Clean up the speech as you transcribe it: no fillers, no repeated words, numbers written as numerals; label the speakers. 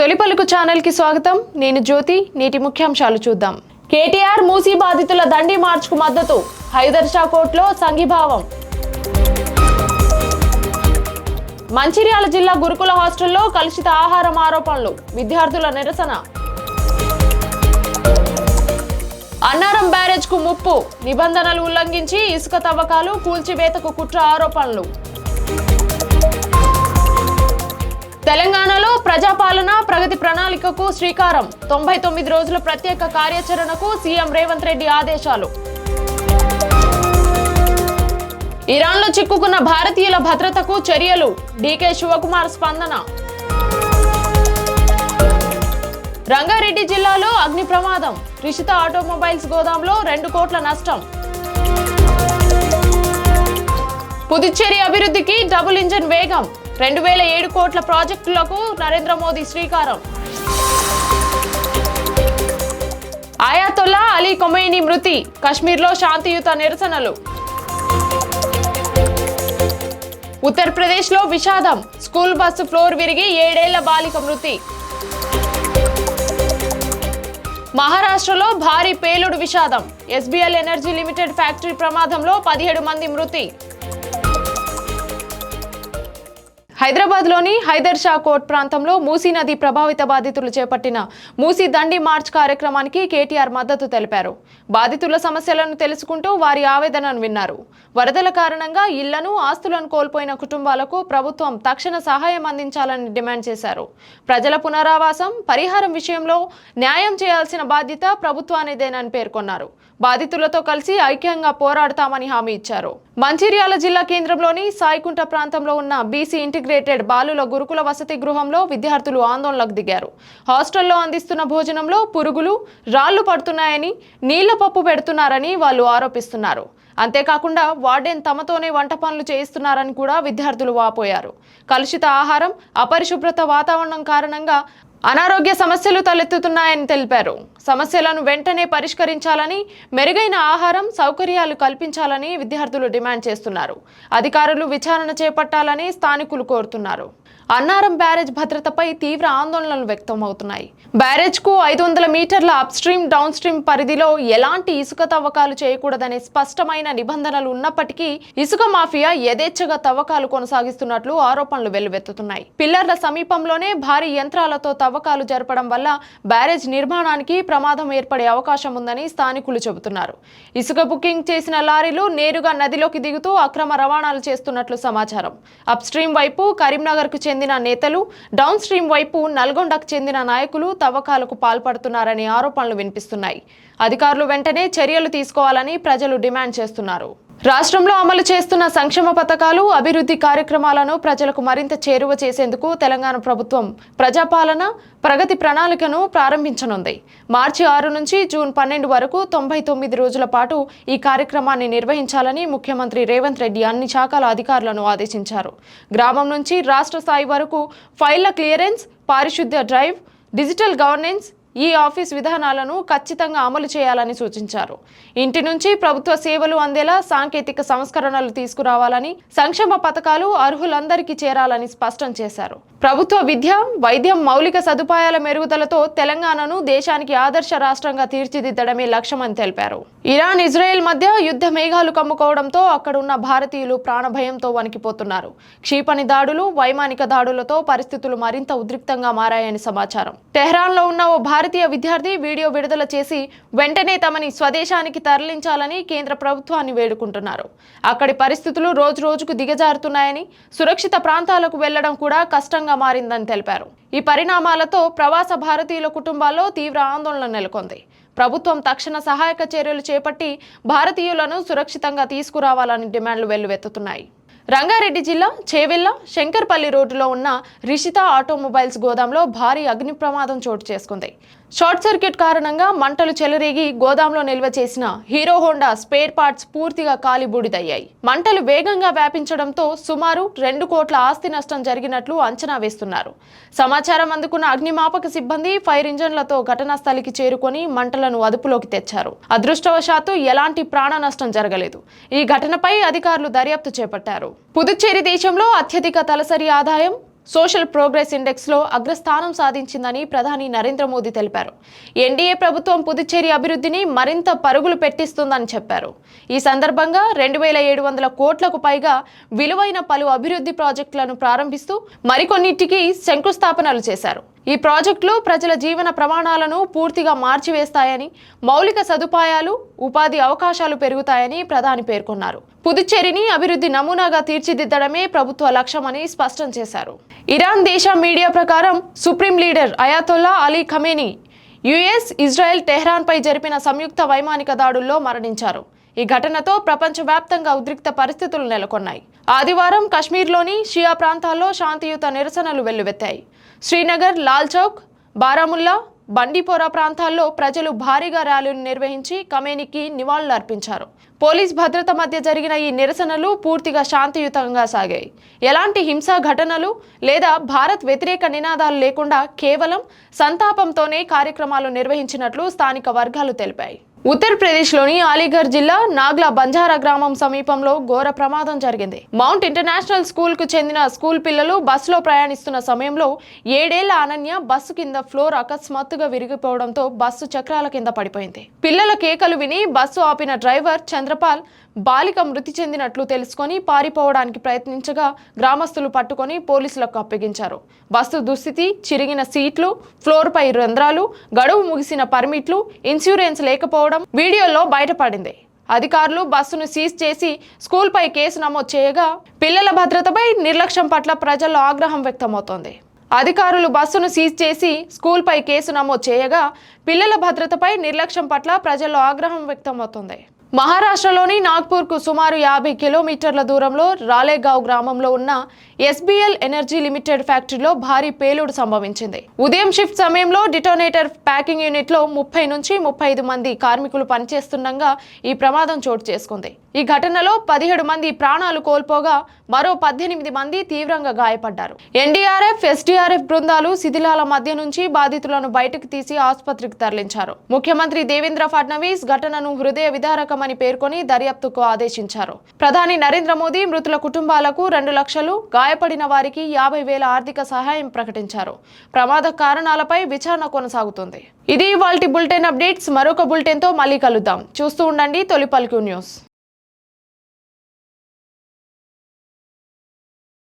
Speaker 1: తొలి పలుకు ఛానల్ కి స్వాగతం. నేను జ్యోతి. నేటి ముఖ్యాంశాలు చూద్దాం. కేటీఆర్ మూసీ బాధితుల దండి మార్చ్ కు మద్దతు. హైదర్ షా కోర్టులో సంఘీభావం. మంచిర్యాల జిల్లా గురుకుల హాస్టల్లో కలుషిత ఆహారం ఆరోపణలు. విద్యార్థుల నిరసన. అన్నారం బ్యారేజ్ కు ముప్పు. నిబంధనలు ఉల్లంఘించి ఇసుక తవ్వకాలు కూల్చివేతకు కుట్ర ఆరోపణలు. తెలంగాణలో ప్రజాపాలన ప్రగతి ప్రణాళికకు శ్రీకారం. 99 రోజుల ప్రత్యేక కార్యాచరణకు సీఎం రేవంత్ రెడ్డి ఆదేశాలు. ఇరాన్లో చిక్కుకున్న భారతీయుల భద్రతకు చర్యలు. డీకే శివకుమార్ స్పందన. రంగారెడ్డి జిల్లాలో అగ్ని ప్రమాదం. రిషిత ఆటోమొబైల్స్ గోదాంలో 2 కోట్ల నష్టం. పుదుచ్చేరి అభివృద్ధికి డబుల్ ఇంజన్ వేగం. 2007 కోట్ల ప్రాజెక్టులకు నరేంద్ర మోదీ శ్రీకారం. అయాతొల్లా అలీ ఖొమైనీ మృతి. కశ్మీర్లో శాంతియుత నిరసనలు. ఉత్తరప్రదేశ్లో విషాదం. స్కూల్ బస్సు ఫ్లోర్ విరిగి 7 ఏళ్ల బాలిక మృతి. మహారాష్ట్రలో భారీ పేలుడు విషాదం. ఎస్బీఎల్ ఎనర్జీ లిమిటెడ్ ఫ్యాక్టరీ ప్రమాదంలో 17 మంది మృతి. హైదరాబాద్లోని హైదర్ షా కోర్ట్ ప్రాంతంలో మూసీ నది ప్రభావిత బాధితులు చేపట్టిన మూసీ దండి మార్చ్ కార్యక్రమానికి కేటీఆర్ మద్దతు తెలిపారు. బాధితుల సమస్యలను తెలుసుకుంటూ వారి ఆవేదనను విన్నారు. వరదల కారణంగా ఇళ్లను, ఆస్తులను కోల్పోయిన కుటుంబాలకు ప్రభుత్వం తక్షణ సహాయం అందించాలని డిమాండ్ చేశారు. ప్రజల పునరావాసం, పరిహారం విషయంలో న్యాయం చేయాల్సిన బాధ్యత ప్రభుత్వానిదేనని పేర్కొన్నారు. బాధితులతో కలిసి ఐక్యంగా పోరాడతామని హామీ ఇచ్చారు. మంచిర్యాల జిల్లా కేంద్రంలోని సాయికుంట ప్రాంతంలో ఉన్న బీసీ ఇంటిగ్రేటెడ్ బాలుల గురుకుల వసతి గృహంలో విద్యార్థులు ఆందోళనకు దిగారు. హాస్టల్లో అందిస్తున్న భోజనంలో పురుగులు, రాళ్లు పడుతున్నాయని, నీళ్ల పప్పు పెడుతున్నారని వాళ్ళు ఆరోపిస్తున్నారు. అంతేకాకుండా వార్డెన్ తమతోనే వంట పనులు చేయిస్తున్నారని కూడా విద్యార్థులు వాపోయారు. కలుషిత ఆహారం, అపరిశుభ్రత వాతావరణం కారణంగా అనారోగ్య సమస్యలు తలెత్తుతున్నాయని తెలిపారు. సమస్యలను వెంటనే పరిష్కరించాలని, మెరుగైన ఆహారం సౌకర్యాలు కల్పించాలని విద్యార్థులు డిమాండ్ చేస్తున్నారు. అధికారులు విచారణ చేపట్టాలని స్థానికులు కోరుతున్నారు. అన్నారం బ్యారేజ్ భద్రతపై తీవ్ర ఆందోళనలు వ్యక్తమవుతున్నాయి. బ్యారేజ్ కు 500 మీటర్ల అప్ స్ట్రీమ్, డౌన్ స్ట్రీమ్ పరిధిలో ఎలాంటి ఇసుక తవ్వకాలు చేయకూడదనే స్పష్టమైన నిబంధనలు ఉన్నప్పటికీ ఇసుక మాఫియా యథేచ్ఛగా తవ్వకాలు కొనసాగిస్తున్నట్లు ఆరోపణలు వెల్లువెత్తుతున్నాయి. పిల్లర్ల సమీపంలోనే భారీ యంత్రాలతో తవ్వకాలు జరపడం వల్ల బ్యారేజ్ నిర్మాణానికి ప్రమాదం ఏర్పడే అవకాశం ఉందని స్థానికులు చెబుతున్నారు. ఇసుక బుకింగ్ చేసిన లారీలు నేరుగా నదిలోకి దిగుతూ అక్రమ రవాణాలు చేస్తున్నట్లు సమాచారం. అప్ స్ట్రీమ్ వైపు కరీంనగర్ కు చెందిన నేతలు, డౌన్ స్ట్రీమ్ వైపు నల్గొండకు చెందిన నాయకులు తవ్వకాలకు పాల్పడుతున్నారనే ఆరోపణలు వినిపిస్తున్నాయి. అధికారులు వెంటనే చర్యలు తీసుకోవాలని ప్రజలు డిమాండ్ చేస్తున్నారు. రాష్ట్రంలో అమలు చేస్తున్న సంక్షేమ పథకాలు, అభివృద్ధి కార్యక్రమాలను ప్రజలకు మరింత చేరువ చేసేందుకు తెలంగాణ ప్రభుత్వం ప్రజాపాలన ప్రగతి ప్రణాళికను ప్రారంభించనుంది. మార్చి 6 నుంచి జూన్ 12 వరకు 99 రోజుల పాటు ఈ కార్యక్రమాన్ని నిర్వహించాలని ముఖ్యమంత్రి రేవంత్ రెడ్డి అన్ని శాఖల అధికారులను ఆదేశించారు. గ్రామం నుంచి రాష్ట్ర స్థాయి వరకు ఫైళ్ల క్లియరెన్స్, పారిశుద్ధ్య డ్రైవ్, డిజిటల్ గవర్నెన్స్, ఈ ఆఫీస్ విధానాలను ఖచ్చితంగా అమలు చేయాలని సూచించారు. ఇంటి నుంచి ప్రభుత్వ సేవలు అందేలా సాంకేతిక సంస్కరణలు తీసుకురావాలని, సంక్షేమ పథకాలు అర్హులందరికీ చేరాలని స్పష్టం చేశారు. ప్రభుత్వ విద్య, వైద్యం, మౌలిక సదుపాయాల మెరుగుదలతో తెలంగాణను దేశానికి ఆదర్శ రాష్ట్రంగా తీర్చిదిద్దడమే లక్ష్యమని తెలిపారు. ఇరాన్, ఇజ్రాయెల్ మధ్య యుద్ధ మేఘాలు కమ్ముకోవడంతో అక్కడున్న భారతీయులు ప్రాణభయంతో వణికిపోతున్నారు. క్షిపణి దాడులు, వైమానిక దాడులతో పరిస్థితులు మరింత ఉద్రిక్తంగా మారాయని సమాచారం. టెహ్రాన్లో ఉన్న ఓ భారతీయ విద్యార్థి వీడియో విడుదల చేసి వెంటనే తమని స్వదేశానికి తరలించాలని కేంద్ర ప్రభుత్వాన్ని వేడుకుంటున్నారు. అక్కడి పరిస్థితులు రోజురోజుకు దిగజారుతున్నాయని, సురక్షిత ప్రాంతాలకు వెళ్లడం కూడా కష్టంగా మారిందని తెలిపారు. ఈ పరిణామాలతో ప్రవాస భారతీయుల కుటుంబాల్లో తీవ్ర ఆందోళన నెలకొంది. ప్రభుత్వం తక్షణ సహాయక చర్యలు చేపట్టి భారతీయులను సురక్షితంగా తీసుకురావాలని డిమాండ్లు వెల్లువెత్తుతున్నాయి. రంగారెడ్డి జిల్లా చేవెళ్ల శంకర్పల్లి రోడ్డులో ఉన్న రిషిత ఆటోమొబైల్స్ గోదాంలో భారీ అగ్ని ప్రమాదం చోటు చేసుకుంది. షార్ట్ సర్క్యూట్ కారణంగా మంటలు చెలరేగి గోదాంలో నిల్వ చేసిన హీరో హోండా స్పేర్ పార్ట్స్ పూర్తిగా కాలి బూడిదయ్యాయి. మంటలు వేగంగా వ్యాపించడంతో సుమారు 2 కోట్ల ఆస్తి నష్టం జరిగినట్లు అంచనా వేస్తున్నారు. సమాచారం అందుకున్న అగ్నిమాపక సిబ్బంది ఫైర్ ఇంజన్లతో ఘటనా స్థలికి చేరుకొని మంటలను అదుపులోకి తెచ్చారు. అదృష్టవశాత్తు ఎలాంటి ప్రాణ నష్టం జరగలేదు. ఈ ఘటనపై అధికారులు దర్యాప్తు చేపట్టారు. పుదుచ్చేరి దేశంలో అత్యధిక తలసరి ఆదాయం సోషల్ ప్రోగ్రెస్ ఇండెక్స్ లో అగ్రస్థానం సాధించిందని ప్రధాని నరేంద్ర మోదీ తెలిపారు. ఎన్డీఏ ప్రభుత్వం పుదుచ్చేరి అభివృద్ధిని మరింత పరుగులు పెట్టిస్తుందని చెప్పారు. ఈ సందర్భంగా 2700 కోట్లకు పైగా విలువైన పలు అభివృద్ధి ప్రాజెక్టులను ప్రారంభిస్తూ మరికొన్నిటికి శంకుస్థాపనలు చేశారు. ఈ ప్రాజెక్టులు ప్రజల జీవన ప్రమాణాలను పూర్తిగా మార్చివేస్తాయని, మౌలిక సదుపాయాలు, ఉపాధి అవకాశాలు పెరుగుతాయని ప్రధాని పేర్కొన్నారు. పుదుచ్చేరిని అభివృద్ధి నమూనాగా తీర్చిదిద్దడమే ప్రభుత్వ లక్ష్యమని స్పష్టం చేశారు. ఇరాన్ దేశ మీడియా ప్రకారం supreme leader Ayatollah Ali Khamenei US, Israel టెహ్రాన్పై జరిపిన సంయుక్త వైమానిక దాడుల్లో మరణించారు. ఈ ఘటనతో ప్రపంచవ్యాప్తంగా ఉద్రిక్త పరిస్థితులు నెలకొన్నాయి. ఆదివారం కశ్మీర్లోని షియా ప్రాంతాల్లో శాంతియుత నిరసనలు వెల్లువెత్తాయి. శ్రీనగర్, లాల్ చౌక్, బారాముల్లా, బండిపోరా ప్రాంతాల్లో ప్రజలు భారీగా ర్యాలీలు నిర్వహించి ఖమేనీకి నివాళులు అర్పించారు. పోలీస్ భద్రత మధ్య జరిగిన ఈ నిరసనలు పూర్తిగా శాంతియుతంగా సాగాయి. ఎలాంటి హింసా ఘటనలు లేదా భారత్ వ్యతిరేక నినాదాలు లేకుండా కేవలం సంతాపంతోనే కార్యక్రమాలు నిర్వహించినట్లు స్థానిక వర్గాలు తెలిపాయి. ఉత్తరప్రదేశ్లోని అలీఘర్ జిల్లా నాగ్లా బంజారా గ్రామం సమీపంలో ఘోర ప్రమాదం జరిగింది. మౌంట్ ఇంటర్నేషనల్ స్కూల్ కు చెందిన స్కూల్ పిల్లలు బస్సులో ప్రయాణిస్తున్న సమయంలో 7 ఏళ్ల అనన్య బస్సు కింద ఫ్లోర్ అకస్మాత్తుగా విరిగిపోవడంతో బస్సు చక్రాల కింద పడిపోయింది. పిల్లల కేకలు విని బస్సు ఆపిన డ్రైవర్ చంద్రపాల్ బాలిక మృతి చెందినట్లు తెలుసుకొని పారిపోవడానికి ప్రయత్నించగా గ్రామస్తులు పట్టుకొని పోలీసులకు అప్పగించారు. బస్సు దుస్థితి, చిరిగిన సీట్లు, ఫ్లోర్ పై రంధ్రాలు, గడువు ముగిసిన పర్మిట్లు, ఇన్సూరెన్స్ లేకపోవడం వీడియోలో బయటపడింది. అధికారులు బస్సును సీజ్ చేసి స్కూల్పై కేసు నమోదు చేయగా పిల్లల భద్రతపై నిర్లక్ష్యం పట్ల ప్రజల్లో ఆగ్రహం వ్యక్తమవుతోంది. అధికారులు బస్సును సీజ్ చేసి స్కూల్పై కేసు నమోదు చేయగా పిల్లల భద్రతపై నిర్లక్ష్యం పట్ల ప్రజల్లో ఆగ్రహం వ్యక్తమవుతోంది. మహారాష్ట్రలోని నాగ్పూర్కు సుమారు 50 కిలోమీటర్ల దూరంలో రాలేగావ్ గ్రామంలో ఉన్న ఎస్బీఎల్ ఎనర్జీ లిమిటెడ్ ఫ్యాక్టరీలో భారీ పేలుడు సంభవించింది. ఉదయం షిఫ్ట్ సమయంలో డిటోనేటర్ ప్యాకింగ్ యూనిట్లో 30 నుంచి 35 మంది కార్మికులు పనిచేస్తుండగా ఈ ప్రమాదం చోటు చేసుకుంది. ఈ ఘటనలో 17 మంది ప్రాణాలు కోల్పోగా మరో 18 మంది తీవ్రంగా గాయపడ్డారు. ఎన్డీఆర్ఎఫ్, ఎస్డీఆర్ఎఫ్ బృందాలు శిథిలాల మధ్య నుంచి బాధితులను బయటకు తీసి ఆసుపత్రికి తరలించారు. ముఖ్యమంత్రి దేవేంద్ర ఫడ్నవీస్ ఘటనను హృదయ విదారకమని పేర్కొని దర్యాప్తుకు ఆదేశించారు. ప్రధాని నరేంద్ర మోదీ మృతుల కుటుంబాలకు 2 లక్షలు, గాయపడిన వారికి 50,000 ఆర్థిక సహాయం ప్రకటించారు. ప్రమాద కారణాలపై విచారణ కొనసాగుతుంది. ఇది ఇవాల్టి బులెటిన్ అప్డేట్స్. మరొక బులెటిన్తో మళ్ళీ కలుద్దాం. చూస్తూ ఉండండి తొలి పలుకు న్యూస్.